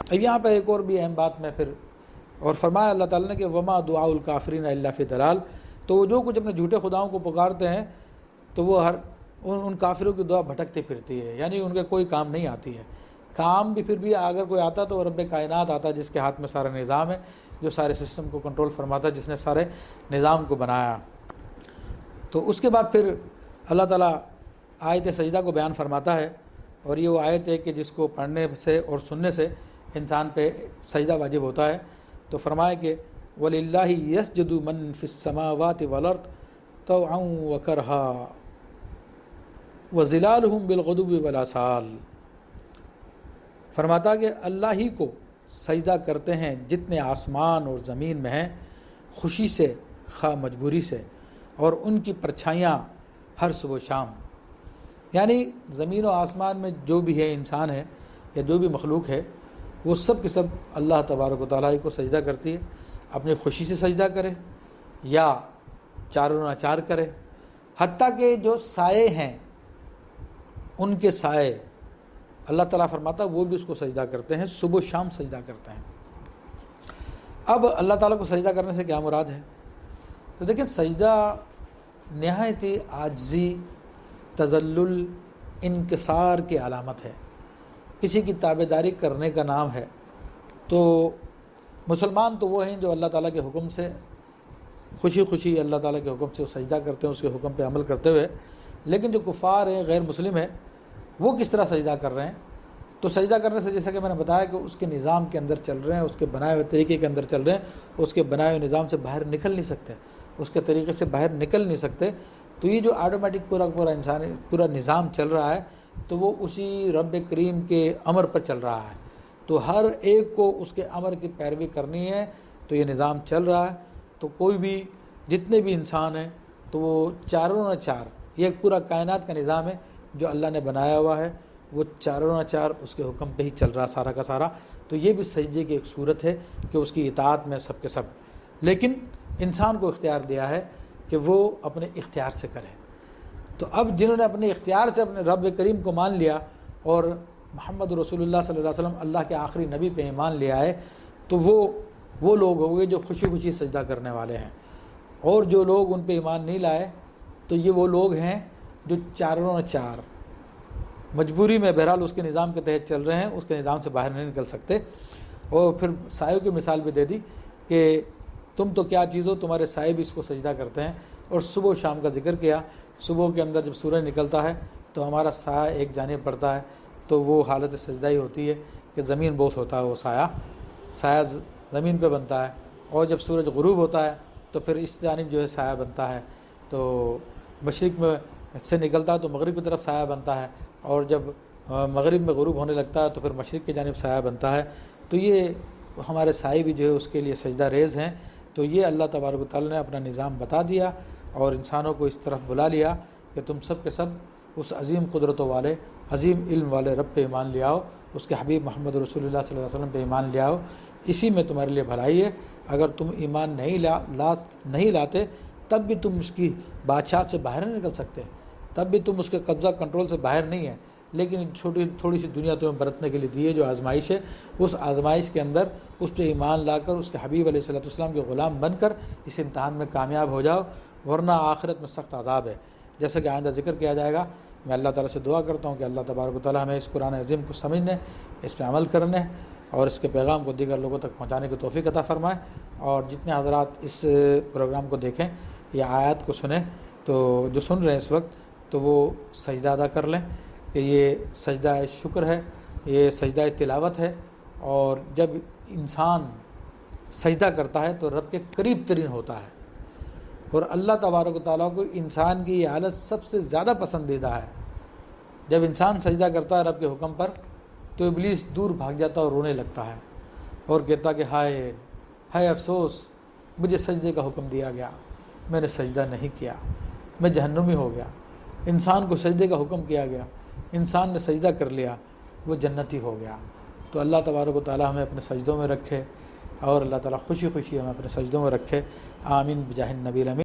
اب یہاں پر ایک اور بھی اہم بات میں پھر اور فرمایا اللہ تعالیٰ نے کہ وما دعاء الکافرین الا فی ضلال، تو وہ جو کچھ اپنے جھوٹے خداؤں کو پکارتے ہیں تو وہ ان کافروں کی دعا بھٹکتی پھرتی ہے، یعنی ان کے کوئی کام نہیں آتی ہے۔ کام بھی پھر بھی اگر کوئی آتا تو رب کائنات آتا، جس کے ہاتھ میں سارا نظام ہے، جو سارے سسٹم کو کنٹرول فرماتا، جس نے سارے نظام کو بنایا۔ تو اس کے بعد پھر اللہ تعالیٰ آیت سجدہ کو بیان فرماتا ہے، اور یہ وہ آیت ہے کہ جس کو پڑھنے سے اور سننے سے انسان پہ سجدہ واجب ہوتا ہے۔ تو فرمایا کہ وَلِلَّهِ يَسْجُدُ مَن فِي السَّمَاوَاتِ وَالْأَرْضِ طَوْعًا وَكَرْهًا وَظِلَالُهُم بِالْغُدُوِّ وَالْآصَالِ، فرماتا کہ اللہ ہی کو سجدہ کرتے ہیں جتنے آسمان اور زمین میں ہیں، خوشی سے خواہ مجبوری سے، اور ان کی پرچھائیاں ہر صبح و شام، یعنی زمین و آسمان میں جو بھی ہے، انسان ہے یا جو بھی مخلوق ہے، وہ سب کے سب اللہ تبارک و تعالیٰ کو سجدہ کرتی ہے، اپنی خوشی سے سجدہ کرے یا چاروں ناچار کرے، حتیٰ کہ جو سائے ہیں ان کے سائے اللہ تعالیٰ فرماتا وہ بھی اس کو سجدہ کرتے ہیں، صبح و شام سجدہ کرتے ہیں۔ اب اللہ تعالیٰ کو سجدہ کرنے سے کیا مراد ہے؟ تو دیکھیں، سجدہ نہایت ہی عاجزی، تذلل، انکسار کی علامت ہے، کسی کی تابعداری کرنے کا نام ہے۔ تو مسلمان تو وہ ہیں جو اللہ تعالیٰ کے حکم سے خوشی خوشی اللہ تعالیٰ کے حکم سے سجدہ کرتے ہیں، اس کے حکم پہ عمل کرتے ہوئے، لیکن جو کفار ہیں، غیر مسلم ہیں، وہ کس طرح سجدہ کر رہے ہیں؟ تو سجدہ کرنے سے جیسا کہ میں نے بتایا کہ اس کے نظام کے اندر چل رہے ہیں، اس کے بنائے ہوئے طریقے کے اندر چل رہے ہیں، اس کے بنائے ہوئے نظام سے باہر نکل نہیں سکتے، اس کے طریقے سے باہر نکل نہیں سکتے۔ تو یہ جو آٹومیٹک پورا نظام چل رہا ہے، تو وہ اسی رب کریم کے امر پر چل رہا ہے، تو ہر ایک کو اس کے امر کی پیروی کرنی ہے۔ تو یہ نظام چل رہا ہے، تو کوئی بھی جتنے بھی انسان ہیں تو وہ چاروں نہ چار، یہ ایک پورا کائنات کا نظام ہے جو اللہ نے بنایا ہوا ہے، وہ چاروں نہ چار اس کے حکم پہ ہی چل رہا سارا کا سارا۔ تو یہ بھی سجدے کی ایک صورت ہے کہ اس کی اطاعت میں سب کے سب، لیکن انسان کو اختیار دیا ہے کہ وہ اپنے اختیار سے کرے۔ تو اب جنہوں نے اپنے اختیار سے اپنے رب کریم کو مان لیا اور محمد رسول اللہ صلی اللہ علیہ وسلم اللہ کے آخری نبی پہ ایمان لے آئے، تو وہ لوگ ہو گئے جو خوشی خوشی سجدہ کرنے والے ہیں، اور جو لوگ ان پہ ایمان نہیں لائے تو یہ وہ لوگ ہیں جو چاروں چار مجبوری میں بہرحال اس کے نظام کے تحت چل رہے ہیں، اس کے نظام سے باہر نہیں نکل سکتے۔ اور پھر سایوں کی مثال بھی دے دی کہ تم تو کیا چیز ہو، تمہارے سائے بھی اس کو سجدہ کرتے ہیں۔ اور صبح و شام کا ذکر کیا، صبح کے اندر جب سورج نکلتا ہے تو ہمارا سایہ ایک جانب پڑتا ہے، تو وہ حالت سجدہ ہی ہوتی ہے کہ زمین بوس ہوتا ہے، وہ سایہ زمین پہ بنتا ہے، اور جب سورج غروب ہوتا ہے تو پھر اس جانب جو ہے سایہ بنتا ہے، تو مشرق میں سے نکلتا ہے تو مغرب کی طرف سایہ بنتا ہے، اور جب مغرب میں غروب ہونے لگتا ہے تو پھر مشرق کی جانب سایہ بنتا ہے۔ تو یہ ہمارے سائے بھی جو ہے اس کے لیے سجدہ ریز ہیں۔ تو یہ اللہ تبارک و تعالیٰ نے اپنا نظام بتا دیا اور انسانوں کو اس طرف بلا لیا کہ تم سب کے سب اس عظیم قدرتوں والے، عظیم علم والے رب پہ ایمان لے آؤ، اس کے حبیب محمد رسول اللہ صلی اللہ علیہ وسلم پہ ایمان لے آؤ، اسی میں تمہارے لیے بھلائی ہے۔ اگر تم ایمان نہیں لاتے تب بھی تم اس کی بادشاہت سے باہر نہیں نکل سکتے، تب بھی تم اس کے قبضہ کنٹرول سے باہر نہیں ہے، لیکن تھوڑی سی دنیا تمہیں برتنے کے لیے دی ہے جو آزمائش ہے، اس آزمائش کے اندر اس پہ ایمان لا کر اس کے حبیب علیہ الصلوۃ والسلام کے غلام بن کر اس امتحان میں کامیاب ہو جاؤ، ورنہ آخرت میں سخت عذاب ہے، جیسا کہ آئندہ ذکر کیا جائے گا۔ میں اللہ تعالیٰ سے دعا کرتا ہوں کہ اللہ تبارک و تعالیٰ ہمیں اس قرآن عظیم کو سمجھنے، اس پہ عمل کرنے اور اس کے پیغام کو دیگر لوگوں تک پہنچانے کی توفیق عطا فرمائے۔ اور جتنے حضرات اس پروگرام کو دیکھیں یا آیات کو سنیں، تو جو سن رہے ہیں اس وقت تو وہ سجدہ ادا کر لیں کہ یہ سجدہ شکر ہے، یہ سجدہ تلاوت ہے، اور جب انسان سجدہ کرتا ہے تو رب کے قریب ترین ہوتا ہے، اور اللہ تبارک و تعالیٰ کو انسان کی یہ حالت سب سے زیادہ پسندیدہ ہے۔ جب انسان سجدہ کرتا ہے رب کے حکم پر تو ابلیس دور بھاگ جاتا اور رونے لگتا ہے اور کہتا کہ ہائے افسوس، مجھے سجدے کا حکم دیا گیا، میں نے سجدہ نہیں کیا، میں جہنمی ہو گیا۔ انسان کو سجدے کا حکم کیا گیا، انسان نے سجدہ کر لیا، وہ جنتی ہو گیا۔ تو اللہ تبارک و تعالیٰ ہمیں اپنے سجدوں میں رکھے، اور اللہ تعالیٰ خوشی خوشی ہمیں اپنے سجدوں میں رکھے۔ آمین بجاہ النبی الامین۔